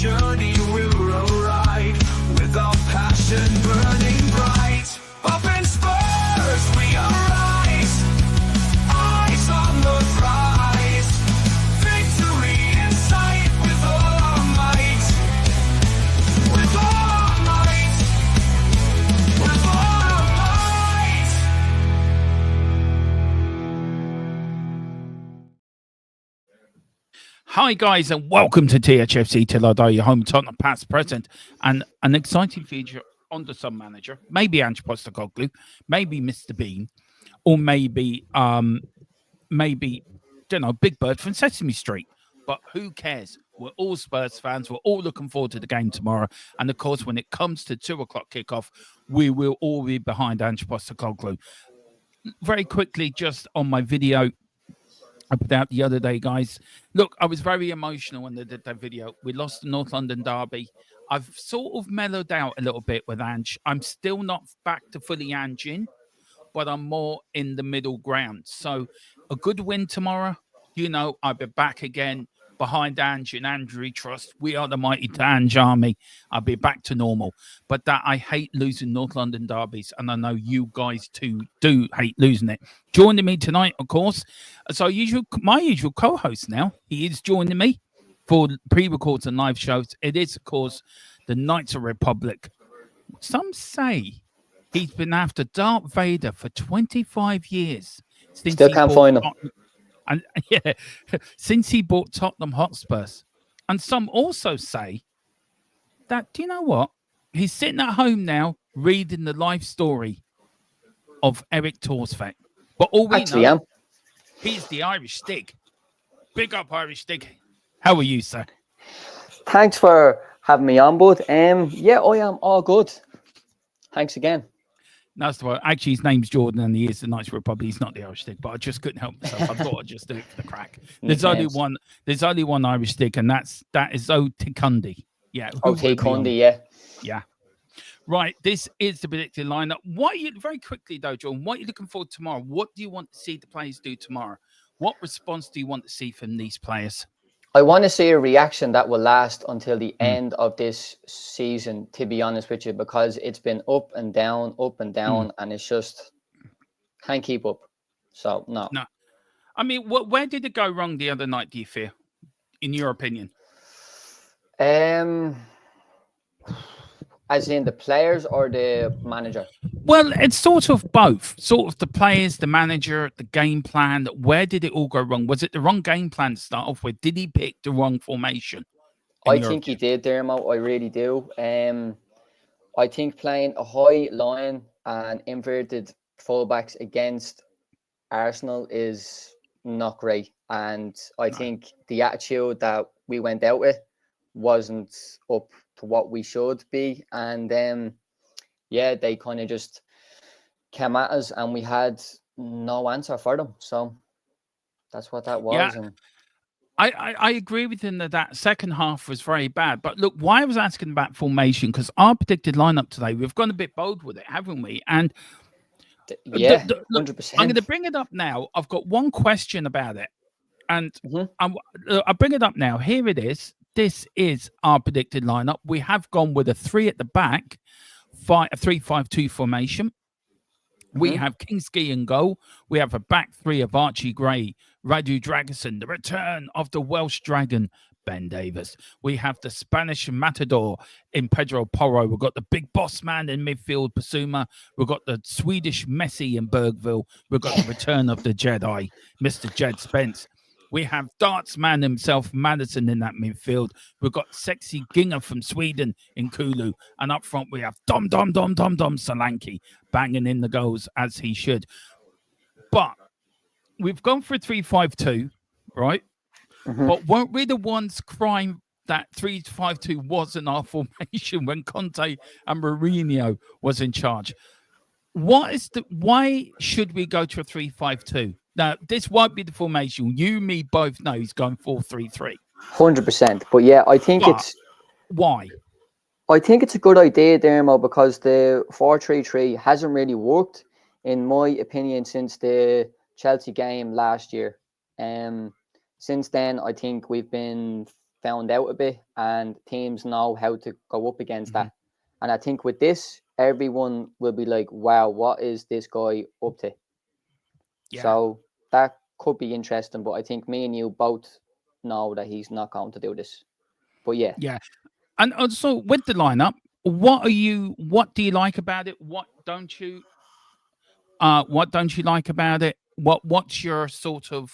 journey will arrive with our passion burning bright. Up in Spurs we arise, eyes on the prize, victory in sight with all our might, with all our might, with all our might. Hi guys, and welcome to THFC Till I Die, your home Tottenham past, present, and an exciting future on the Sun manager. Maybe Ange Postecoglou, maybe Mr. Bean, or maybe don't know, Big Bird from Sesame Street. But who cares? We're all Spurs fans. We're all looking forward to the game tomorrow. And of course, when it comes to 2 o'clock kickoff, we will all be behind Ange Postecoglou. Very quickly, just on my video I put out the other day, guys. Look, I was very emotional when they did that video. We lost the North London derby. I've sort of mellowed out a little bit with Ange. I'm still not back to fully Ange in, but I'm more in the middle ground. So a good win tomorrow, I'll be back again behind Ange and Andrew Trust. We are the mighty Ange army. I'll be back to normal. But that I hate losing North London derbies, and I know you guys too do hate losing it. Joining me tonight, of course, my usual co-host now. He is joining me for pre-records and live shows. It is, of course, the Knights of Republic. Some say he's been after Darth Vader for 25 years. Still can't find him. And yeah, since he bought Tottenham Hotspurs. And some also say that, do you know what? He's sitting at home now reading the life story of Eric Torsvek. But all we know, he's the Irish Stig. Big up, Irish Stig. How are you, sir? Thanks for having me on board. Yeah, I am all good. Thanks again. That's the one. Actually, his name's Jordan, and he is the Knights of Republic. He's not the Irish Stick, but I just couldn't help myself. I thought I'd just do it for the crack. There's only one. There's only one Irish Stick, and that is Oticundi. Yeah. Oticundi, yeah. Yeah. Right. This is the predicted lineup. Very quickly though, John? What are you looking forward to tomorrow? What do you want to see the players do tomorrow? What response do you want to see from these players? I want to see a reaction that will last until the end of this season, to be honest with you, because it's been up and down, and it's just can't keep up. So, no. I mean, where did it go wrong the other night, do you feel, in your opinion? As in the players or the manager? Well, it's sort of both. Sort of the players, the manager, the game plan. Where did it all go wrong? Was it the wrong game plan to start off with? Did he pick the wrong formation? I think he did, Dermo. I really do. I think playing a high line and inverted fullbacks against Arsenal is not great. And I think the attitude that we went out with wasn't up to what we should be, and they kind of just came at us and we had no answer for them. So that's what that was. Yeah. And I agree with him that second half was very bad. But look, why I was asking about formation, because our predicted lineup today, we've gone a bit bold with it, haven't we? And 100%. I'm going to bring it up now. I've got one question about it, and I'll bring it up now. Here it is. This is our predicted lineup. We have gone with a 3 at the back, a 3-5-2 formation. We have Kingsley in goal. We have a back 3 of Archie Gray, Radu Dragusin, the return of the Welsh Dragon, Ben Davies. We have the Spanish matador in Pedro Porro. We've got the big boss man in midfield, Basuma. We've got the Swedish Messi in Bergville. We've got the return of the Jedi, Mr. Jed Spence. We have darts man himself, Madison, in that midfield. We've got sexy Ginger from Sweden in Kulu. And up front, we have Dom Solanke banging in the goals as he should. But we've gone for a 3-5-2, right? But weren't we the ones crying that 3-5-2 wasn't our formation when Conte and Mourinho was in charge? Why should we go to a 3-5-2? Now, this won't be the formation. You, me, both know he's going 4-3-3. 100%. But yeah, I think why? I think it's a good idea, Dermo, because the 4-3-3 hasn't really worked, in my opinion, since the Chelsea game last year. Since then, I think we've been found out a bit, and teams know how to go up against that. And I think with this, everyone will be like, wow, what is this guy up to? Yeah. So that could be interesting, but I think me and you both know that he's not going to do this. But yeah, Yeah. And also with the lineup, what do you like about it? What don't you like about it? What's your sort of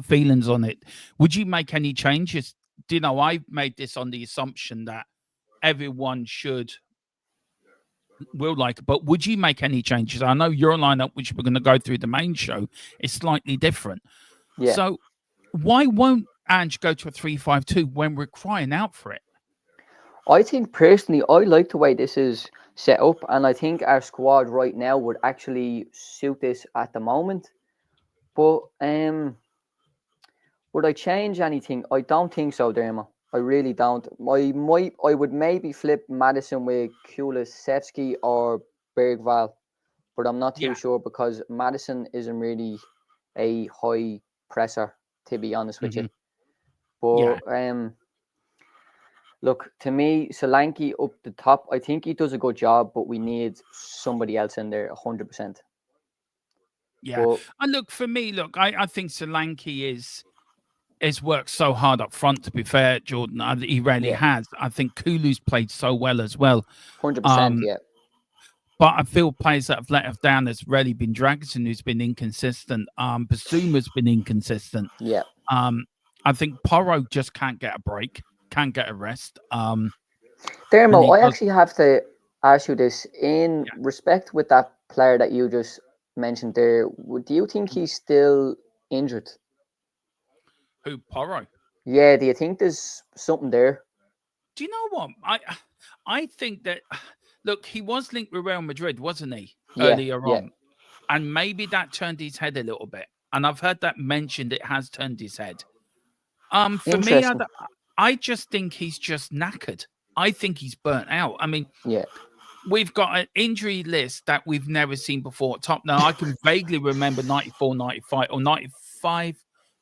feelings on it? Would you make any changes? Do you know, I've made this on the assumption that everyone will like it, but would you make any changes? I know your lineup, which we're going to go through the main show, is slightly different. yeah. So why won't Ange go to a 3-5-2 when we're crying out for it? I think personally, I like the way this is set up, and I think our squad right now would actually suit this at the moment. But would I change anything? I don't think so, Dermo. I really don't. I would maybe flip Madison with Kulusevski or Bergval, but I'm not too Yeah. sure because Madison isn't really a high presser, to be honest with you. But Yeah. look, to me, Solanke up the top, I think he does a good job, but we need somebody else in there 100%. Yeah. But And look, for me, I think Solanke is worked so hard up front, to be fair, Jordan. He really yeah, has. I think Kulu's played so well as well. 100%, Um, yeah. but I feel players that have let us down has really been Dragosin, who's been inconsistent. Basuma's been inconsistent. Yeah. I think Porro just can't get a break, can't get a rest. And Dermo, he I does. actually have to ask you this in Yeah. respect with that player that you just mentioned there. Do you think he's still injured? Who, Porro? Yeah, do you think there's something there? Do you know what? I think that, look, he was linked with Real Madrid, wasn't he, Yeah, earlier yeah. on? And maybe that turned his head a little bit. And I've heard that mentioned, it has turned his head. For me, Interesting. I just think he's just knackered. I think he's burnt out. I mean, Yeah, we've got an injury list that we've never seen before at top. Now, I can vaguely remember 94, 95, or 95.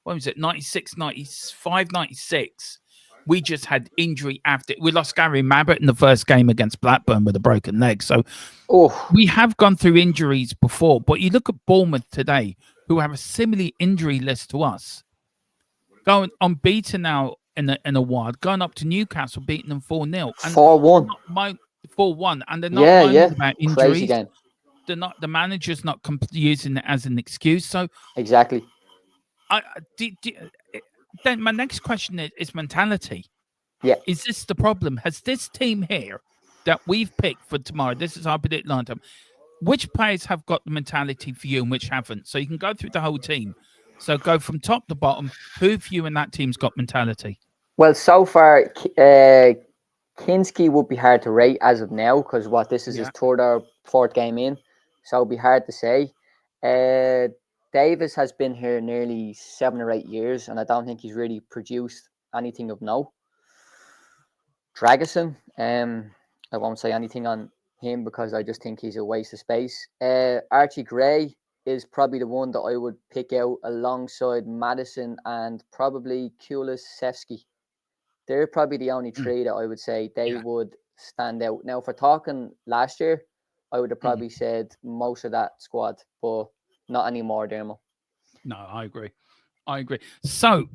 What was it? 96, 95, 96. We just had injury after. We lost Gary Mabbott in the first game against Blackburn with a broken leg. So oh, we have gone through injuries before. But you look at Bournemouth today, who have a similar injury list to us, going unbeaten now in a while, going up to Newcastle, beating them 4-0. And 4-1. 4-1, and they're not Yeah, moaning yeah. about Crazy injuries. game. They're not. The manager's not using it as an excuse. So, Exactly. then my next question is mentality. Yeah. Is this the problem? Has this team here that we've picked for tomorrow? This is our predict line time. Which players have got the mentality for you and which haven't? So you can go through the whole team. So go from top to bottom. Who for you and that team's got mentality? Well, so far, Kinski would be hard to rate as of now because this is his Yeah. third or fourth game in, so it'll be hard to say. Davis has been here nearly 7 or 8 years, and I don't think he's really produced anything of note. Dragosin, I won't say anything on him because I just think he's a waste of space. Archie Gray is probably the one that I would pick out alongside Madison and probably Kulusevski. They're probably the only three that I would say they Yeah. would stand out. Now, for talking last year, I would have probably said most of that squad, but not anymore, Dermo. No, I agree. So,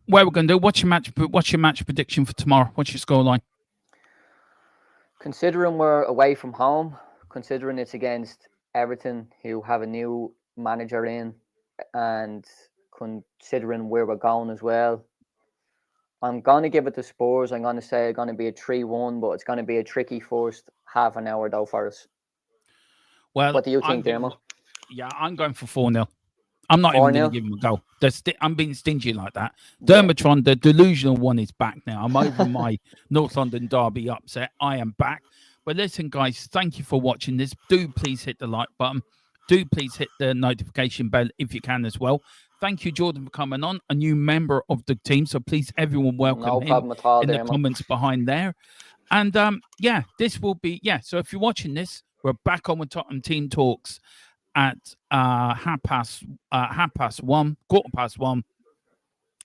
where we're going to do? What's your match prediction for tomorrow? What's your scoreline? Considering we're away from home, considering it's against Everton, who have a new manager in, and considering where we're going as well, I'm going to give it to Spurs. I'm going to say it's going to be a 3-1, but it's going to be a tricky first half an hour, though, for us. Well, What do you think, Dermo? I'm going for 4-0. I'm not even going to 4-0? give him a goal. I'm being stingy like that. Yeah. Dermatron, the delusional one, is back now. I'm over my North London derby upset. I am back. But listen, guys, thank you for watching this. Do please hit the like button. Do please hit the notification bell if you can as well. Thank you, Jordan, for coming on, a new member of the team. So please, everyone, welcome No him problem at all, in the Dermo. comments behind there. And this will be, so if you're watching this, we're back on with Tottenham Team Talks at 1:30, 1:15.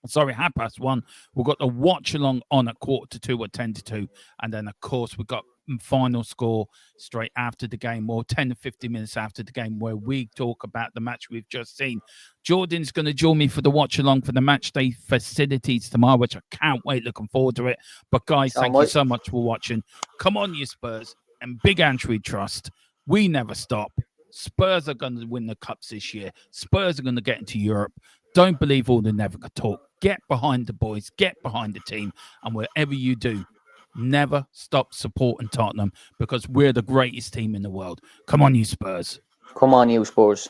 Sorry, 1:30. We've got the watch along on at 1:45 or 1:50, and then of course we've got final score straight after the game, or 10 to 15 minutes after the game, where we talk about the match we've just seen. Jordan's going to join me for the watch along for the match day facilities tomorrow, which I can't wait. Looking forward to it. But guys, thank you so much for watching. Come on, you Spurs, and big Ange we trust. We never stop. Spurs are going to win the cups this year. Spurs are going to get into Europe. Don't believe all the never talk. Get behind the boys. Get behind the team. And wherever you do, never stop supporting Tottenham, because we're the greatest team in the world. Come on, you Spurs. Come on, you Spurs.